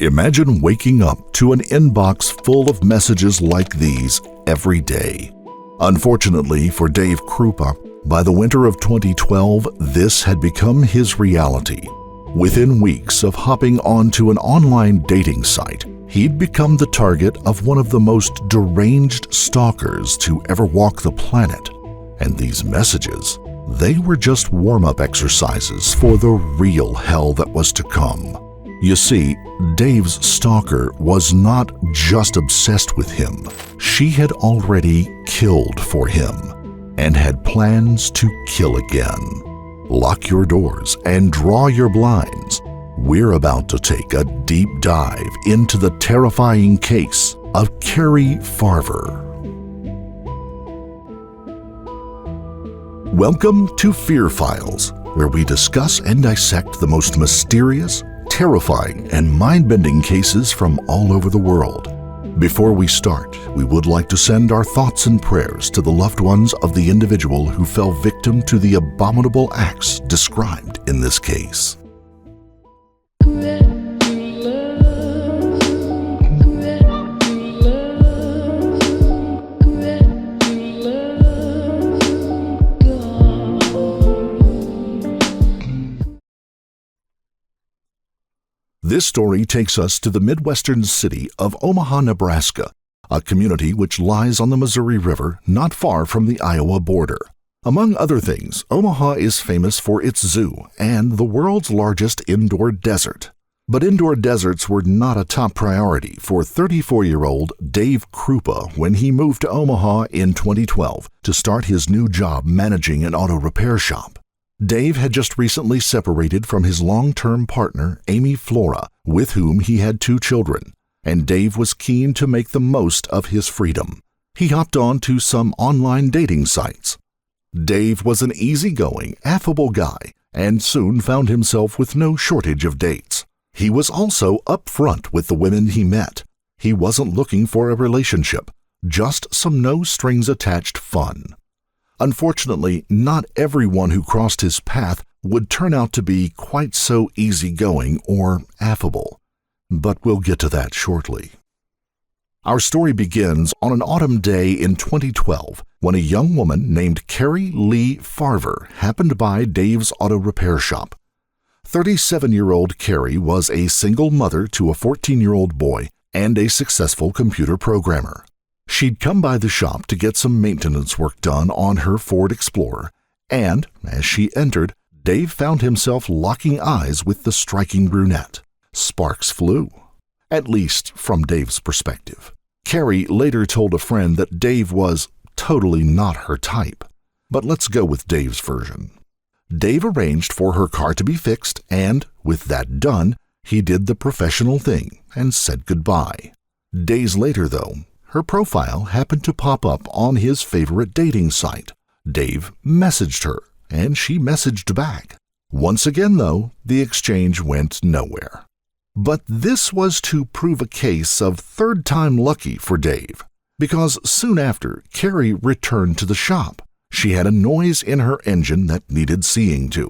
Imagine waking up to an inbox full of messages like these every day. Unfortunately for Dave Kroupa, by the winter of 2012, this had become his reality. Within weeks of hopping onto an online dating site, he'd become the target of one of the most deranged stalkers to ever walk the planet. And these messages, they were just warm-up exercises for the real hell that was to come. You see, Dave's stalker was not just obsessed with him. She had already killed for him and had plans to kill again. Lock your doors and draw your blinds. We're about to take a deep dive into the terrifying case of Carrie Farver. Welcome to Fear Files, where we discuss and dissect the most mysterious, terrifying, and mind-bending cases from all over the world. Before we start, we would like to send our thoughts and prayers to the loved ones of the individual who fell victim to the abominable acts described in this case. This story takes us to the Midwestern city of Omaha, Nebraska, a community which lies on the Missouri River not far from the Iowa border. Among other things, Omaha is famous for its zoo and the world's largest indoor desert. But indoor deserts were not a top priority for 34-year-old Dave Kroupa when he moved to Omaha in 2012 to start his new job managing an auto repair shop. Dave had just recently separated from his long-term partner, Amy Flora, with whom he had 2 children, and Dave was keen to make the most of his freedom. He hopped on to some online dating sites. Dave was an easygoing, affable guy, and soon found himself with no shortage of dates. He was also upfront with the women he met. He wasn't looking for a relationship, just some no-strings-attached fun. Unfortunately, not everyone who crossed his path would turn out to be quite so easygoing or affable, but we'll get to that shortly. Our story begins on an autumn day in 2012 when a young woman named Carrie Lee Farver happened by Dave's auto repair shop. 37-year-old Carrie was a single mother to a 14-year-old boy and a successful computer programmer. She'd come by the shop to get some maintenance work done on her Ford Explorer, and, as she entered, Dave found himself locking eyes with the striking brunette. Sparks flew, at least from Dave's perspective. Carrie later told a friend that Dave was totally not her type. But let's go with Dave's version. Dave arranged for her car to be fixed, and, with that done, he did the professional thing and said goodbye. Days later, though, her profile happened to pop up on his favorite dating site. Dave messaged her, and she messaged back. Once again, though, the exchange went nowhere. But this was to prove a case of third time lucky for Dave, because soon after, Carrie returned to the shop. She had a noise in her engine that needed seeing to.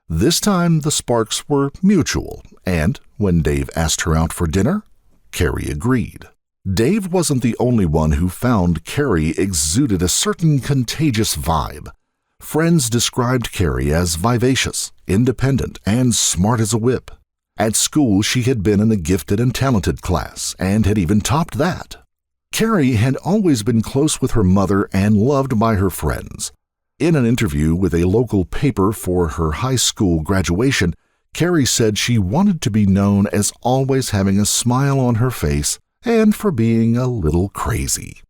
This time, the sparks were mutual, and when Dave asked her out for dinner, Carrie agreed. Dave wasn't the only one who found Carrie exuded a certain contagious vibe. Friends described Carrie as vivacious, independent, and smart as a whip. At school, she had been in the gifted and talented class and had even topped that. Carrie had always been close with her mother and loved by her friends. In an interview with a local paper for her high school graduation, Carrie said she wanted to be known as always having a smile on her face and for being a little crazy.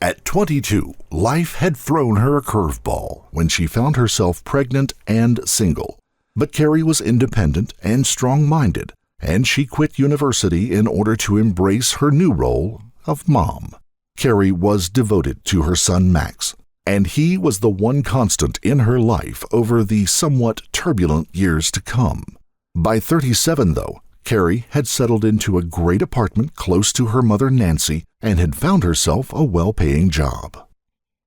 At 22, life had thrown her a curveball when she found herself pregnant and single. But Carrie was independent and strong-minded, and she quit university in order to embrace her new role of mom. Carrie was devoted to her son Max, and he was the one constant in her life over the somewhat turbulent years to come. By 37, though, Carrie had settled into a great apartment close to her mother Nancy and had found herself a well-paying job.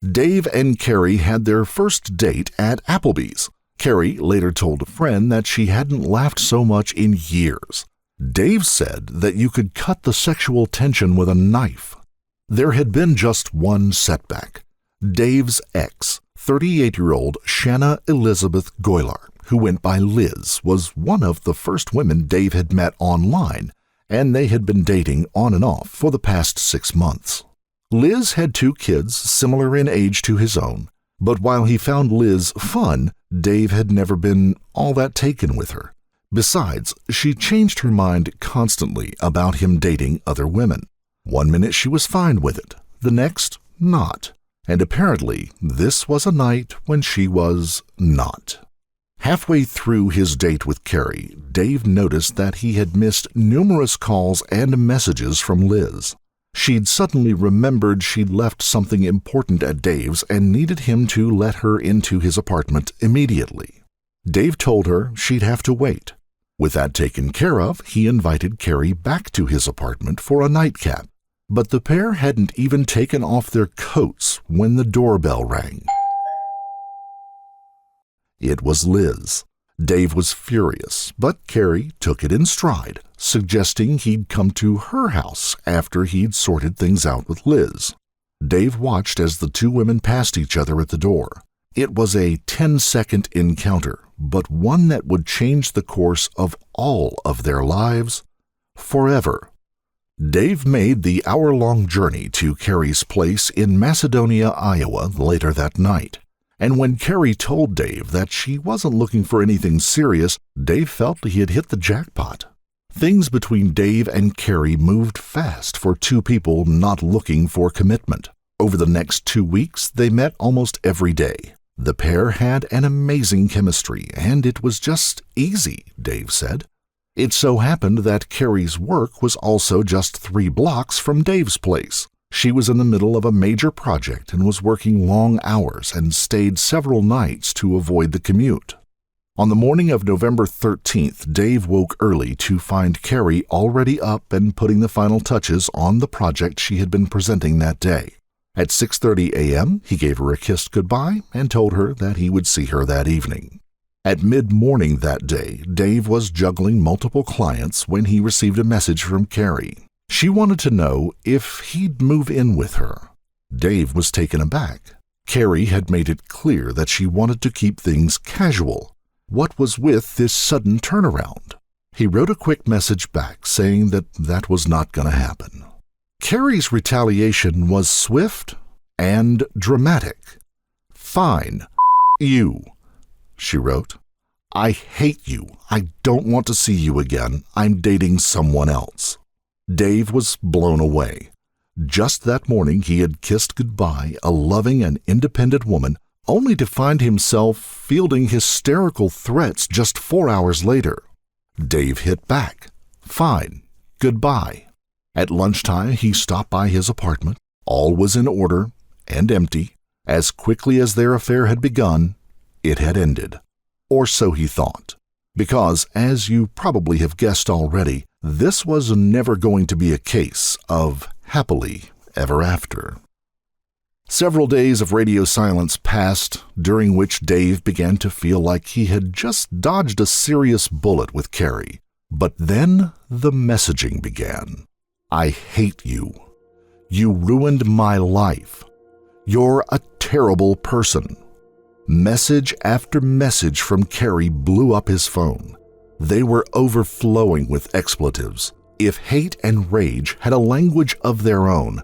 Dave and Carrie had their first date at Applebee's. Carrie later told a friend that she hadn't laughed so much in years. Dave said that you could cut the sexual tension with a knife. There had been just one setback. Dave's ex, 38-year-old Shanna Golyar, who went by Liz, was one of the first women Dave had met online, and they had been dating on and off for the past 6 months. Liz had 2 kids similar in age to his own, but while he found Liz fun, Dave had never been all that taken with her. Besides, she changed her mind constantly about him dating other women. One minute she was fine with it, the next not, and apparently this was a night when she was not. Halfway through his date with Carrie, Dave noticed that he had missed numerous calls and messages from Liz. She'd suddenly remembered she'd left something important at Dave's and needed him to let her into his apartment immediately. Dave told her she'd have to wait. With that taken care of, he invited Carrie back to his apartment for a nightcap, but the pair hadn't even taken off their coats when the doorbell rang. It was Liz. Dave was furious, but Carrie took it in stride, suggesting he'd come to her house after he'd sorted things out with Liz. Dave watched as the 2 women passed each other at the door. It was a 10-second encounter, but one that would change the course of all of their lives forever. Dave made the hour-long journey to Carrie's place in Macedonia, Iowa later that night. And when Carrie told Dave that she wasn't looking for anything serious, Dave felt he had hit the jackpot. Things between Dave and Carrie moved fast for 2 people not looking for commitment. Over the next 2 weeks, they met almost every day. The pair had an amazing chemistry, and it was just easy, Dave said. It so happened that Carrie's work was also just 3 blocks from Dave's place. She was in the middle of a major project and was working long hours and stayed several nights to avoid the commute. On the morning of November 13th, Dave woke early to find Carrie already up and putting the final touches on the project she had been presenting that day. At 6:30 a.m., he gave her a kiss goodbye and told her that he would see her that evening. At mid-morning that day, Dave was juggling multiple clients when he received a message from Carrie. She wanted to know if he'd move in with her. Dave was taken aback. Carrie had made it clear that she wanted to keep things casual. What was with this sudden turnaround? He wrote a quick message back saying that was not going to happen. Carrie's retaliation was swift and dramatic. "Fine, you," she wrote. "I hate you. I don't want to see you again. I'm dating someone else." Dave was blown away. Just that morning he had kissed goodbye a loving and independent woman, only to find himself fielding hysterical threats just 4 hours later. Dave hit back. "Fine, goodbye." At lunchtime he stopped by his apartment. All was in order and empty. As quickly as their affair had begun, it had ended. Or so he thought. Because, as you probably have guessed already, this was never going to be a case of happily ever after. Several days of radio silence passed, during which Dave began to feel like he had just dodged a serious bullet with Carrie. But then the messaging began. "I hate you. You ruined my life. You're a terrible person." Message after message from Carrie blew up his phone. They were overflowing with expletives. If hate and rage had a language of their own,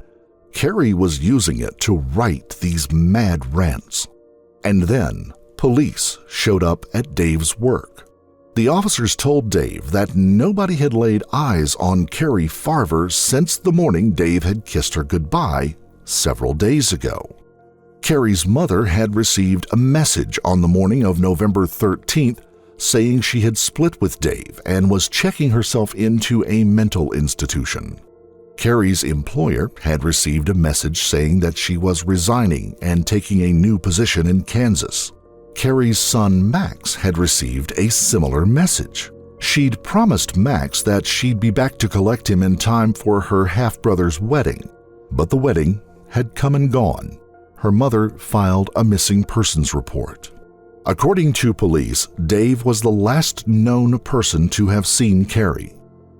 Carrie was using it to write these mad rants. And then police showed up at Dave's work. The officers told Dave that nobody had laid eyes on Carrie Farver since the morning Dave had kissed her goodbye several days ago. Carrie's mother had received a message on the morning of November 13th saying she had split with Dave and was checking herself into a mental institution. Carrie's employer had received a message saying that she was resigning and taking a new position in Kansas. Carrie's son Max had received a similar message. She'd promised Max that she'd be back to collect him in time for her half-brother's wedding, but the wedding had come and gone. Her mother filed a missing persons report. According to police, Dave was the last known person to have seen Carrie.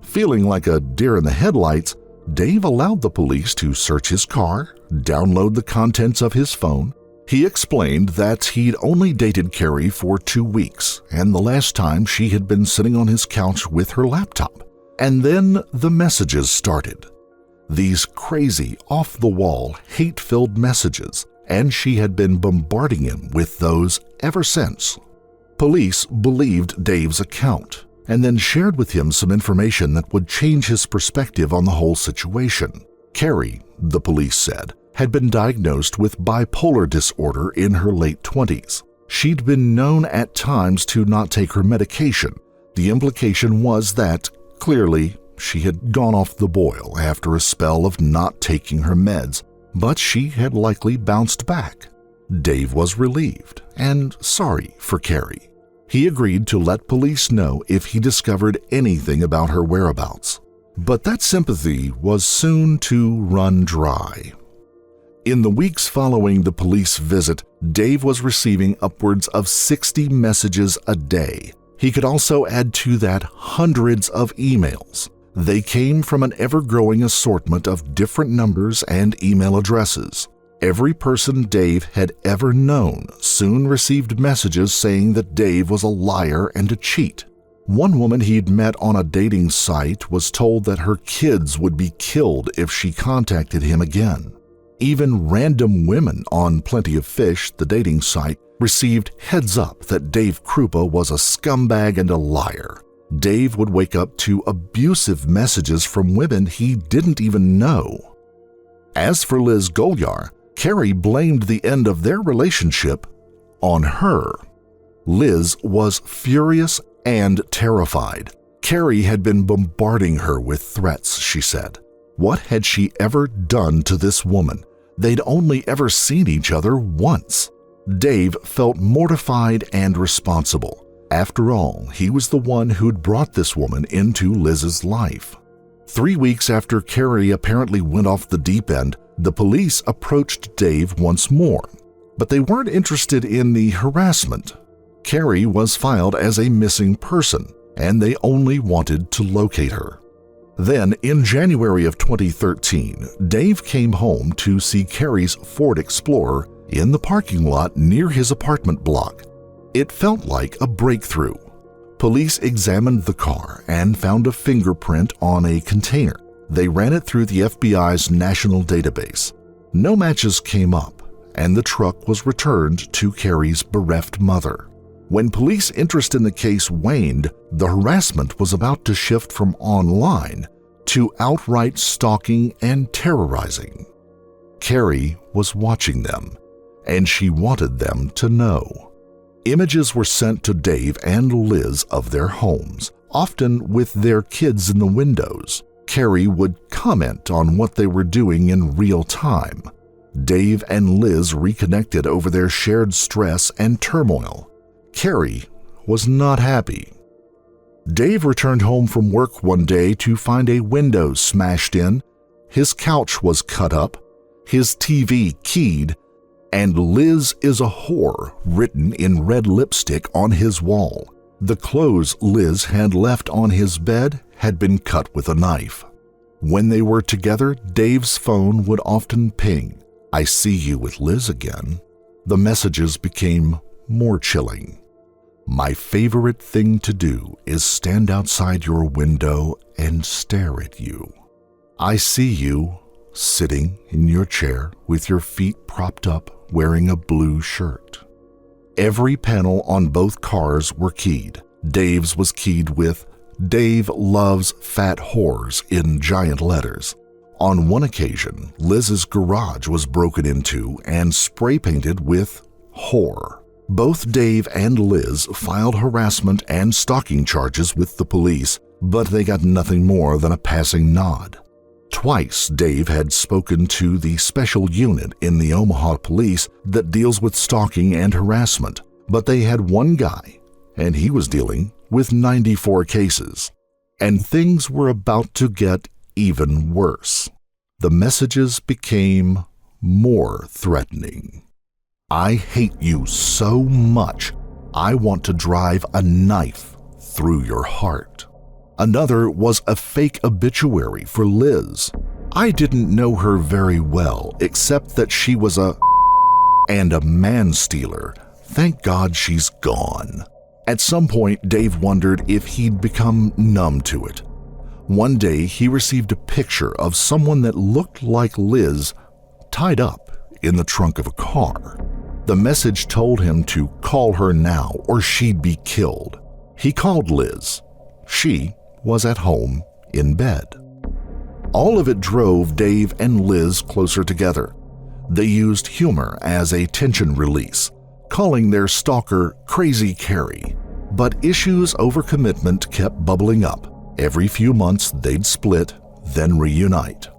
Feeling like a deer in the headlights, Dave allowed the police to search his car, download the contents of his phone. He explained that he'd only dated Carrie for 2 weeks, and the last time she had been sitting on his couch with her laptop. And then the messages started. These crazy, off-the-wall, hate-filled messages, and she had been bombarding him with those ever since. Police believed Dave's account, and then shared with him some information that would change his perspective on the whole situation. Carrie, the police said, had been diagnosed with bipolar disorder in her late 20s. She'd been known at times to not take her medication. The implication was that, clearly, she had gone off the boil after a spell of not taking her meds, but she had likely bounced back. Dave was relieved and sorry for Carrie. He agreed to let police know if he discovered anything about her whereabouts. But that sympathy was soon to run dry. In the weeks following the police visit, Dave was receiving upwards of 60 messages a day. He could also add to that hundreds of emails. They came from an ever-growing assortment of different numbers and email addresses. Every person Dave had ever known soon received messages saying that Dave was a liar and a cheat. One woman he'd met on a dating site was told that her kids would be killed if she contacted him again. Even random women on Plenty of Fish, the dating site, received heads up that Dave Kroupa was a scumbag and a liar. Dave would wake up to abusive messages from women he didn't even know. As for Liz Golyar, Carrie blamed the end of their relationship on her. Liz was furious and terrified. Carrie had been bombarding her with threats, she said. What had she ever done to this woman? They'd only ever seen each other once. Dave felt mortified and responsible. After all, he was the one who'd brought this woman into Liz's life. 3 weeks after Carrie apparently went off the deep end, the police approached Dave once more, but they weren't interested in the harassment. Carrie was filed as a missing person, and they only wanted to locate her. Then, in January of 2013, Dave came home to see Carrie's Ford Explorer in the parking lot near his apartment block. It felt like a breakthrough. Police examined the car and found a fingerprint on a container. They ran it through the FBI's national database. No matches came up, and the truck was returned to Carrie's bereft mother. When police interest in the case waned, the harassment was about to shift from online to outright stalking and terrorizing. Carrie was watching them, and she wanted them to know. Images were sent to Dave and Liz of their homes, often with their kids in the windows. Carrie would comment on what they were doing in real time. Dave and Liz reconnected over their shared stress and turmoil. Carrie was not happy. Dave returned home from work one day to find a window smashed in, his couch was cut up, his TV keyed, and "Liz is a whore" written in red lipstick on his wall. The clothes Liz had left on his bed had been cut with a knife. When they were together, Dave's phone would often ping, "I see you with Liz again." The messages became more chilling. "My favorite thing to do is stand outside your window and stare at you. I see you sitting in your chair with your feet propped up, wearing a blue shirt." Every panel on both cars were keyed. Dave's was keyed with "Dave loves fat whores" in giant letters. On one occasion, Liz's garage was broken into and spray painted with "whore." Both Dave and Liz filed harassment and stalking charges with the police, but they got nothing more than a passing nod. Twice, Dave had spoken to the special unit in the Omaha police that deals with stalking and harassment, but they had one guy, and he was dealing with 94 cases. And things were about to get even worse. The messages became more threatening. "I hate you so much, I want to drive a knife through your heart. Another was a fake obituary for Liz. I didn't know her very well, except that she was a and a man-stealer. Thank God she's gone. At some point, Dave wondered if he'd become numb to it. One day, he received a picture of someone that looked like Liz tied up in the trunk of a car. The message told him to call her now or she'd be killed. He called Liz. She was at home in bed. All of it drove Dave and Liz closer together. They used humor as a tension release, calling their stalker Crazy Carrie. But issues over commitment kept bubbling up. Every few months they'd split, then reunite.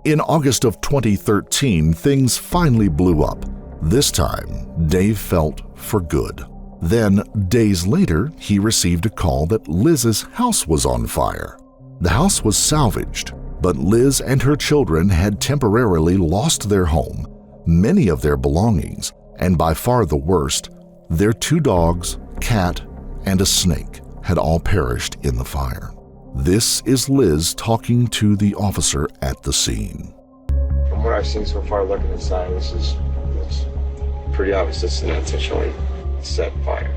In August of 2013, things finally blew up. This time, Dave felt for good. Then, days later, he received a call that Liz's house was on fire. The house was salvaged, but Liz and her children had temporarily lost their home, many of their belongings, and by far the worst, their 2 dogs, cat, and a snake had all perished in the fire. This is Liz talking to the officer at the scene. From what I've seen so far, looking inside, it's pretty obvious this is an intentionally set fire.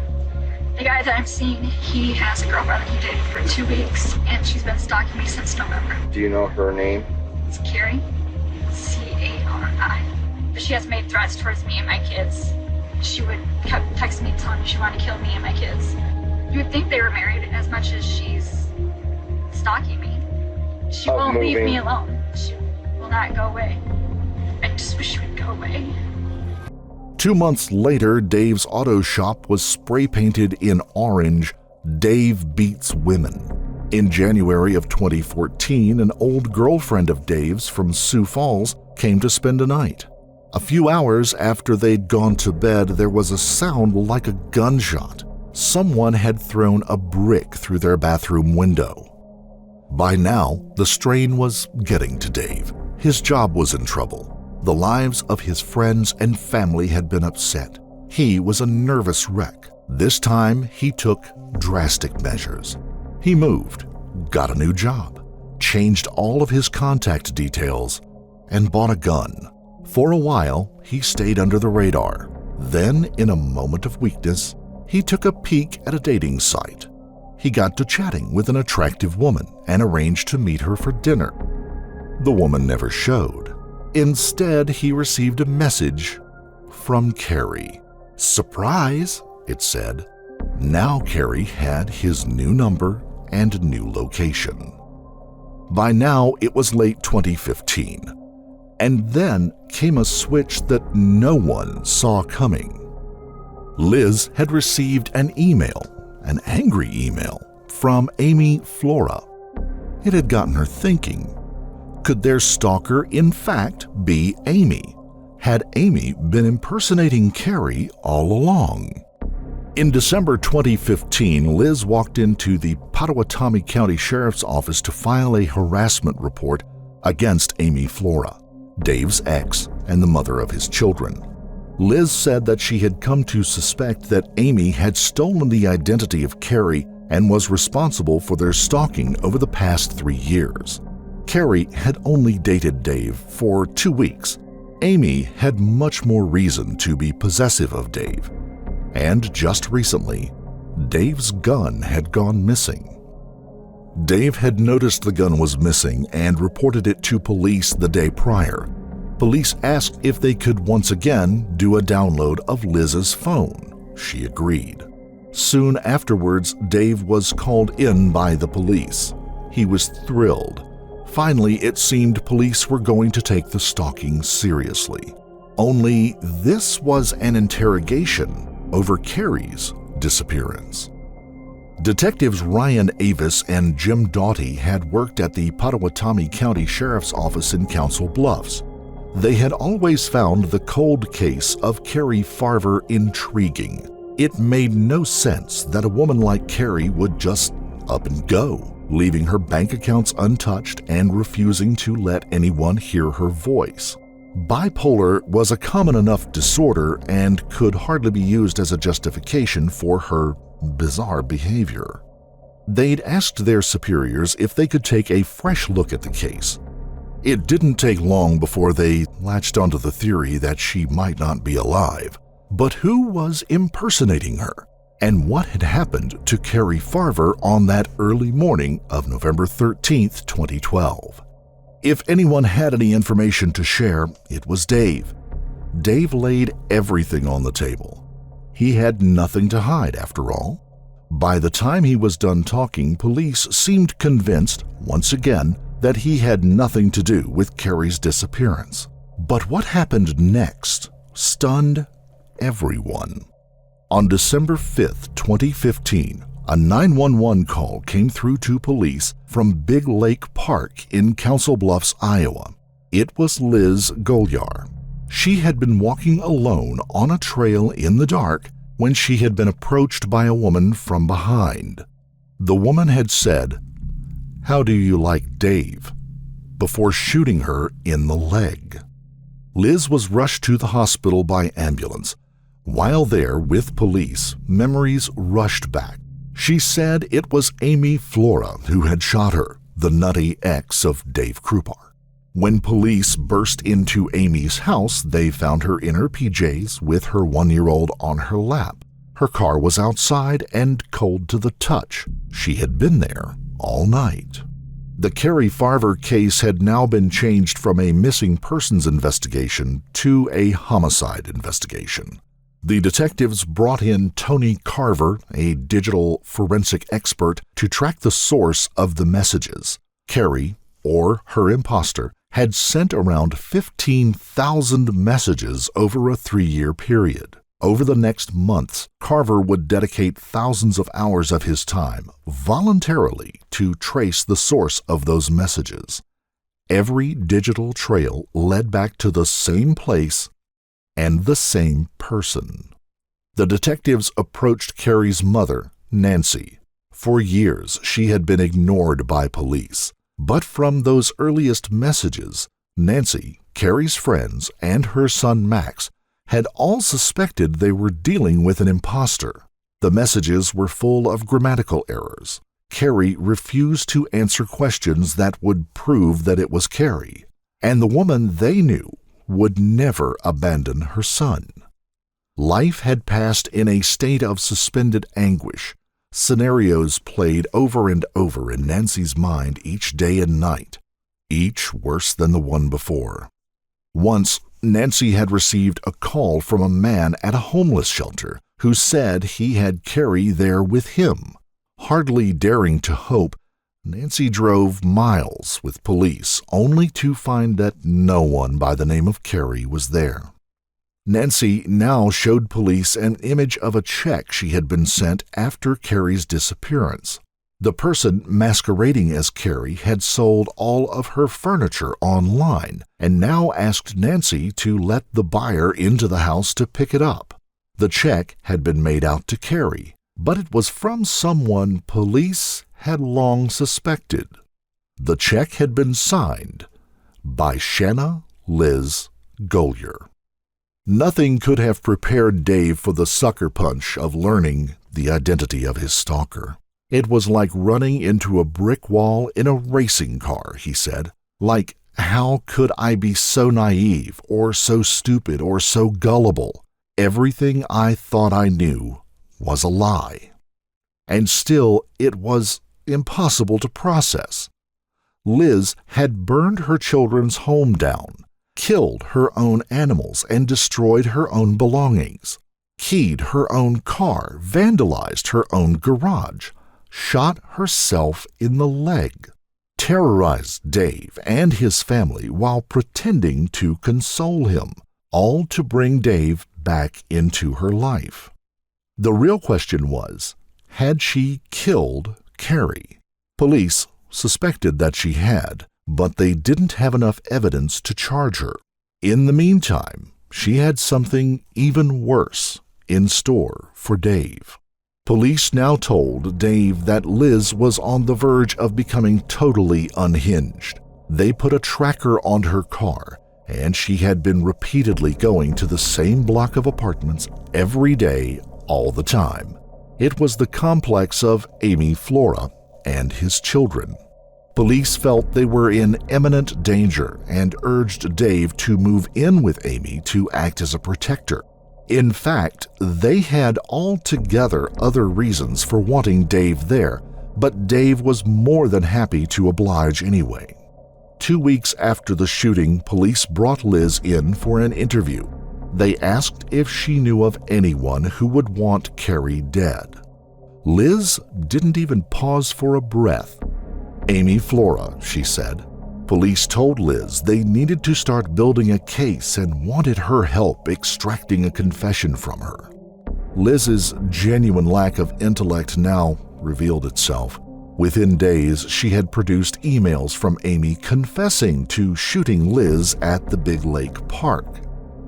The guy that I'm seeing, he has a girlfriend that he dated for 2 weeks, and she's been stalking me since November. Do you know her name? It's Carrie, C-A-R-I. But she has made threats towards me and my kids. She would kept texting me telling me she wanted to kill me and my kids. You would think they were married as much as she's stalking me. She won't leave me alone. She will not go away. I just wish she would go away. 2 months later, Dave's auto shop was spray painted in orange, "Dave Beats Women." In January of 2014, an old girlfriend of Dave's from Sioux Falls came to spend a night. A few hours after they'd gone to bed, there was a sound like a gunshot. Someone had thrown a brick through their bathroom window. By now, the strain was getting to Dave. His job was in trouble. The lives of his friends and family had been upset. He was a nervous wreck. This time, he took drastic measures. He moved, got a new job, changed all of his contact details, and bought a gun. For a while, he stayed under the radar. Then, in a moment of weakness, he took a peek at a dating site. He got to chatting with an attractive woman and arranged to meet her for dinner. The woman never showed. Instead, he received a message from Carrie. Surprise, it said. Now Carrie had his new number and new location. By now, it was late 2015. And then came a switch that no one saw coming. Liz had received an email, an angry email, from Amy Flora. It had gotten her thinking. Could their stalker, in fact, be Amy? Had Amy been impersonating Carrie all along? In December 2015, Liz walked into the Potawatomi County Sheriff's Office to file a harassment report against Amy Flora, Dave's ex and the mother of his children. Liz said that she had come to suspect that Amy had stolen the identity of Carrie and was responsible for their stalking over the past 3 years. Carrie had only dated Dave for 2 weeks. Amy had much more reason to be possessive of Dave. And just recently, Dave's gun had gone missing. Dave had noticed the gun was missing and reported it to police the day prior. Police asked if they could once again do a download of Liz's phone. She agreed. Soon afterwards, Dave was called in by the police. He was thrilled. Finally, it seemed police were going to take the stalking seriously. Only this was an interrogation over Carrie's disappearance. Detectives Ryan Avis and Jim Doughty had worked at the Potawatomi County Sheriff's Office in Council Bluffs. They had always found the cold case of Carrie Farver intriguing. It made no sense that a woman like Carrie would just up and go, leaving her bank accounts untouched and refusing to let anyone hear her voice. Bipolar was a common enough disorder and could hardly be used as a justification for her bizarre behavior. They'd asked their superiors if they could take a fresh look at the case. It didn't take long before they latched onto the theory that she might not be alive. But who was impersonating her? And what had happened to Carrie Farver on that early morning of November 13th, 2012? If anyone had any information to share, it was Dave. Dave laid everything on the table. He had nothing to hide, after all. By the time he was done talking, police seemed convinced, once again, that he had nothing to do with Carrie's disappearance. But what happened next stunned everyone. On December 5th, 2015, a 911 call came through to police from Big Lake Park in Council Bluffs, Iowa. It was Liz Golyar. She had been walking alone on a trail in the dark when she had been approached by a woman from behind. The woman had said, "How do you like Dave?" before shooting her in the leg. Liz was rushed to the hospital by ambulance. While there with police, memories rushed back. She said it was Amy Flora who had shot her, the nutty ex of Dave Kroupa. When police burst into Amy's house, they found her in her PJs with her 1-year-old on her lap. Her car was outside and cold to the touch. She had been there all night. The Carrie Farver case had now been changed from a missing persons investigation to a homicide investigation. The detectives brought in Tony Carver, a digital forensic expert, to track the source of the messages. Carrie, or her imposter, had sent around 15,000 messages over a 3-year period. Over the next months, Carver would dedicate thousands of hours of his time voluntarily to trace the source of those messages. Every digital trail led back to the same place and the same person. The detectives approached Carrie's mother, Nancy. For years, she had been ignored by police. But from those earliest messages, Nancy, Carrie's friends, and her son Max had all suspected they were dealing with an imposter. The messages were full of grammatical errors. Carrie refused to answer questions that would prove that it was Carrie, and the woman they knew would never abandon her son. Life had passed in a state of suspended anguish. Scenarios played over and over in Nancy's mind each day and night, each worse than the one before. Once, Nancy had received a call from a man at a homeless shelter who said he had Carrie there with him. Hardly daring to hope, Nancy drove miles with police only to find that no one by the name of Carrie was there. Nancy now showed police an image of a check she had been sent after Carrie's disappearance. The person masquerading as Carrie had sold all of her furniture online and now asked Nancy to let the buyer into the house to pick it up. The check had been made out to Carrie, but it was from someone police had long suspected. The check had been signed by Shanna Liz Golyar. Nothing could have prepared Dave for the sucker punch of learning the identity of his stalker. It was like running into a brick wall in a racing car, he said. Like, how could I be so naive, or so stupid, or so gullible? Everything I thought I knew was a lie. And still, it was impossible to process. Liz had burned her children's home down, killed her own animals, and destroyed her own belongings, keyed her own car, vandalized her own garage, shot herself in the leg, terrorized Dave and his family while pretending to console him, all to bring Dave back into her life. The real question was, had she killed Carrie? Police suspected that she had, but they didn't have enough evidence to charge her. In the meantime, she had something even worse in store for Dave. Police now told Dave that Liz was on the verge of becoming totally unhinged. They put a tracker on her car, and she had been repeatedly going to the same block of apartments every day, all the time. It was the complex of Amy Flora and his children. Police felt they were in imminent danger and urged Dave to move in with Amy to act as a protector. In fact, they had altogether other reasons for wanting Dave there, but Dave was more than happy to oblige anyway. 2 weeks after the shooting, police brought Liz in for an interview. They asked if she knew of anyone who would want Carrie dead. Liz didn't even pause for a breath. Amy Flora, she said. Police told Liz they needed to start building a case and wanted her help extracting a confession from her. Liz's genuine lack of intellect now revealed itself. Within days, she had produced emails from Amy confessing to shooting Liz at the Big Lake Park.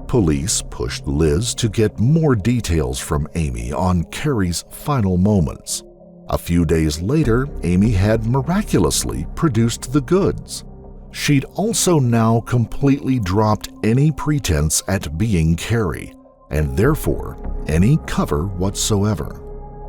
Police pushed Liz to get more details from Amy on Carrie's final moments. A few days later, Amy had miraculously produced the goods. She'd also now completely dropped any pretense at being Carrie, and therefore any cover whatsoever.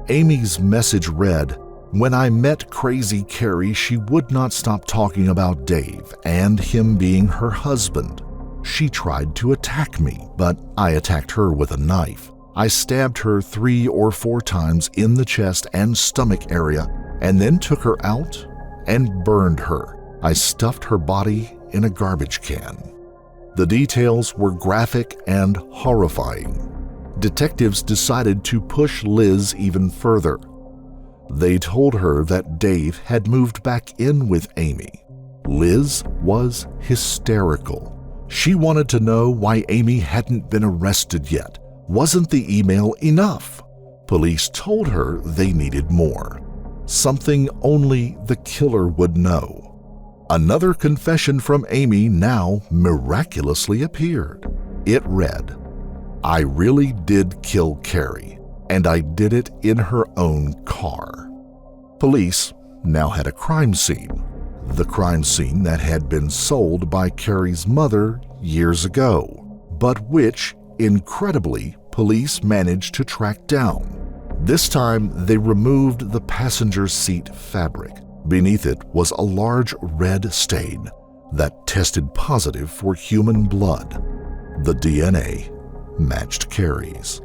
Amy's message read, "When I met crazy Carrie, she would not stop talking about Dave and him being her husband. She tried to attack me, but I attacked her with a knife. I stabbed her 3 or 4 times in the chest and stomach area, and then took her out and burned her. I stuffed her body in a garbage can." The details were graphic and horrifying. Detectives decided to push Liz even further. They told her that Dave had moved back in with Amy. Liz was hysterical. She wanted to know why Amy hadn't been arrested yet. Wasn't the email enough? Police told her they needed more. Something only the killer would know. Another confession from Amy now miraculously appeared. It read, "I really did kill Carrie, and I did it in her own car." Police now had a crime scene. The crime scene that had been sold by Carrie's mother years ago, but which, incredibly, police managed to track down. This time, they removed the passenger seat fabric. Beneath it was a large red stain that tested positive for human blood. The DNA matched Carrie's.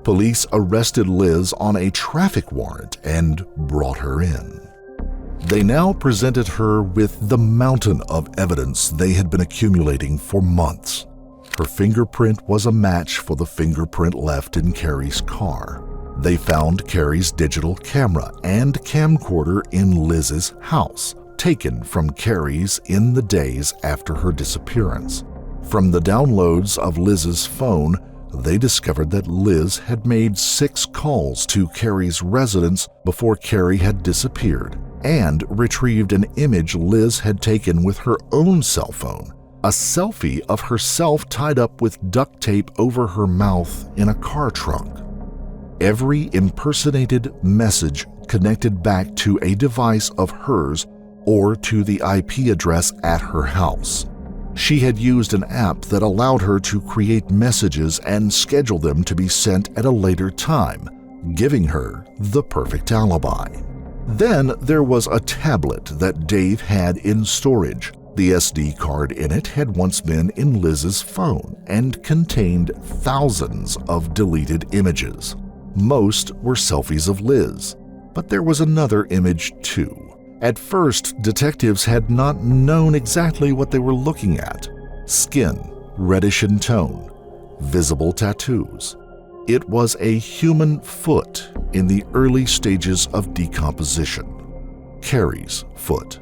Police arrested Liz on a traffic warrant and brought her in. They now presented her with the mountain of evidence they had been accumulating for months. Her fingerprint was a match for the fingerprint left in Carrie's car. They found Carrie's digital camera and camcorder in Liz's house, taken from Carrie's in the days after her disappearance. From the downloads of Liz's phone, they discovered that Liz had made 6 calls to Carrie's residence before Carrie had disappeared, and retrieved an image Liz had taken with her own cell phone, a selfie of herself tied up with duct tape over her mouth in a car trunk. Every impersonated message connected back to a device of hers or to the IP address at her house. She had used an app that allowed her to create messages and schedule them to be sent at a later time, giving her the perfect alibi. Then there was a tablet that Dave had in storage. The SD card in it had once been in Liz's phone and contained thousands of deleted images. Most were selfies of Liz, but there was another image too. At first, detectives had not known exactly what they were looking at. Skin, reddish in tone, visible tattoos. It was a human foot in the early stages of decomposition. Carrie's foot.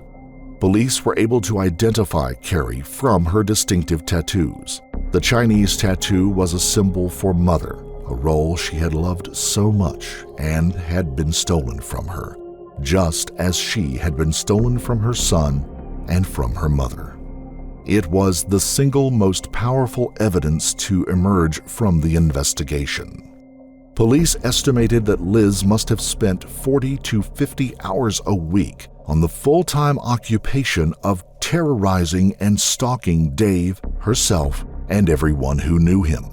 Police were able to identify Carrie from her distinctive tattoos. The Chinese tattoo was a symbol for mother, a role she had loved so much and had been stolen from her, just as she had been stolen from her son and from her mother. It was the single most powerful evidence to emerge from the investigation. Police estimated that Liz must have spent 40 to 50 hours a week on the full-time occupation of terrorizing and stalking Dave, herself, and everyone who knew him.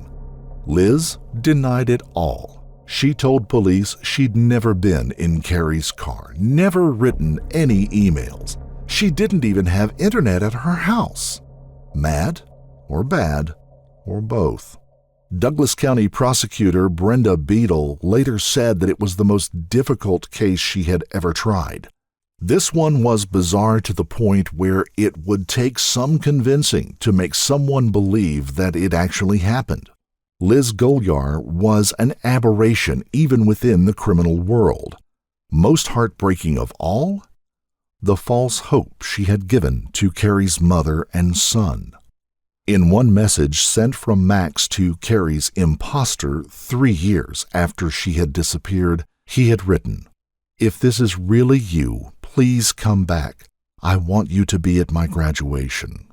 Liz denied it all. She told police she'd never been in Carrie's car, never written any emails. She didn't even have internet at her house. Mad or bad or both. Douglas County prosecutor Brenda Beadle later said that it was the most difficult case she had ever tried. This one was bizarre to the point where it would take some convincing to make someone believe that it actually happened. Liz Golyar was an aberration even within the criminal world. Most heartbreaking of all, the false hope she had given to Carrie's mother and son. In one message sent from Max to Carrie's imposter 3 years after she had disappeared, he had written, "If this is really you, please come back. I want you to be at my graduation."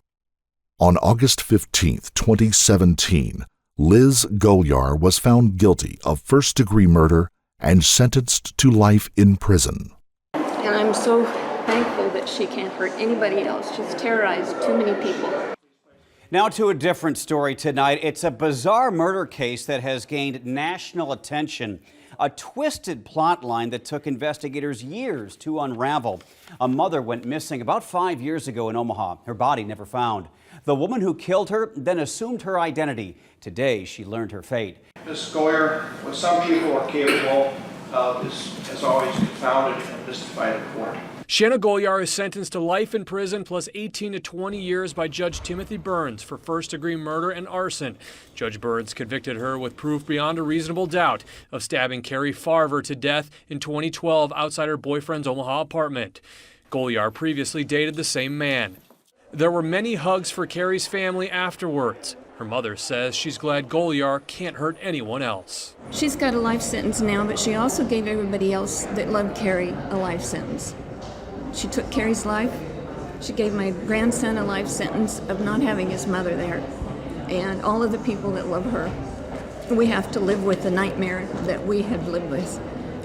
On August 15, 2017, Liz Golyar was found guilty of first-degree murder and sentenced to life in prison. And I'm so thankful that she can't hurt anybody else. She's terrorized too many people. Now to a different story tonight. It's a bizarre murder case that has gained national attention. A twisted plot line that took investigators years to unravel. A mother went missing about 5 years ago in Omaha. Her body never found. The woman who killed her then assumed her identity. Today, she learned her fate. Ms. Golyar, what some people are capable of is always confounded and mystified in court. Shanna Golyar is sentenced to life in prison plus 18 to 20 years by Judge Timothy Burns for first-degree murder and arson. Judge Burns convicted her with proof beyond a reasonable doubt of stabbing Carrie Farver to death in 2012 outside her boyfriend's Omaha apartment. Golyar previously dated the same man. There were many hugs for Carrie's family afterwards. Her mother says she's glad Golyar can't hurt anyone else. She's got a life sentence now, but she also gave everybody else that loved Carrie a life sentence. She took Carrie's life. She gave my grandson a life sentence of not having his mother there. And all of the people that love her, we have to live with the nightmare that we have lived with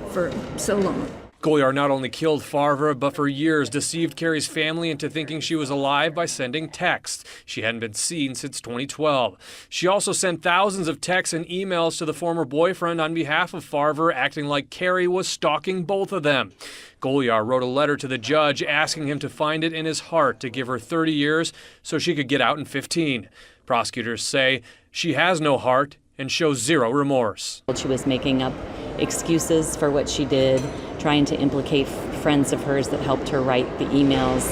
for so long. Golyar not only killed Farver, but for years deceived Carrie's family into thinking she was alive by sending texts. She hadn't been seen since 2012. She also sent thousands of texts and emails to the former boyfriend on behalf of Farver, acting like Carrie was stalking both of them. Golyar wrote a letter to the judge asking him to find it in his heart to give her 30 years so she could get out in 15. Prosecutors say she has no heart and shows zero remorse. She was making up excuses for what she did, trying to implicate friends of hers that helped her write the emails.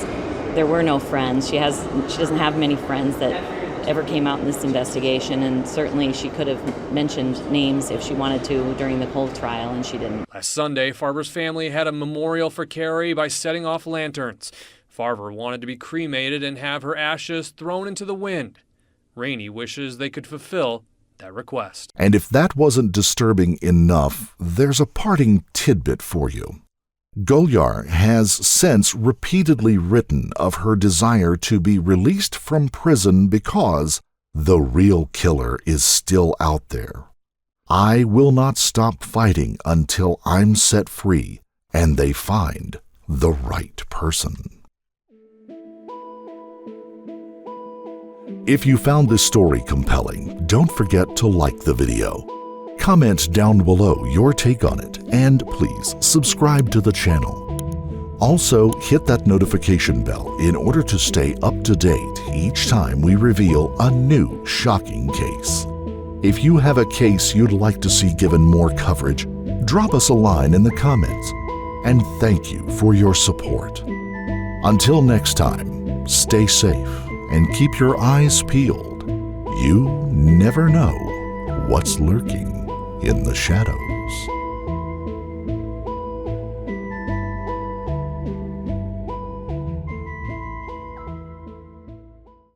There were no friends. She doesn't have many friends that ever came out in this investigation, and certainly she could have mentioned names if she wanted to during the whole trial, and she didn't. Last Sunday, Farver's family had a memorial for Carrie by setting off lanterns. Farver wanted to be cremated and have her ashes thrown into the wind. Rainey wishes they could fulfill that request. And if that wasn't disturbing enough, there's a parting tidbit for you. Golyar has since repeatedly written of her desire to be released from prison because the real killer is still out there. I will not stop fighting until I'm set free and they find the right person. If you found this story compelling, don't forget to like the video. Comment down below your take on it, and please subscribe to the channel. Also, hit that notification bell in order to stay up to date each time we reveal a new shocking case. If you have a case you'd like to see given more coverage, drop us a line in the comments. And thank you for your support. Until next time, stay safe and keep your eyes peeled. You never know what's lurking in the shadows.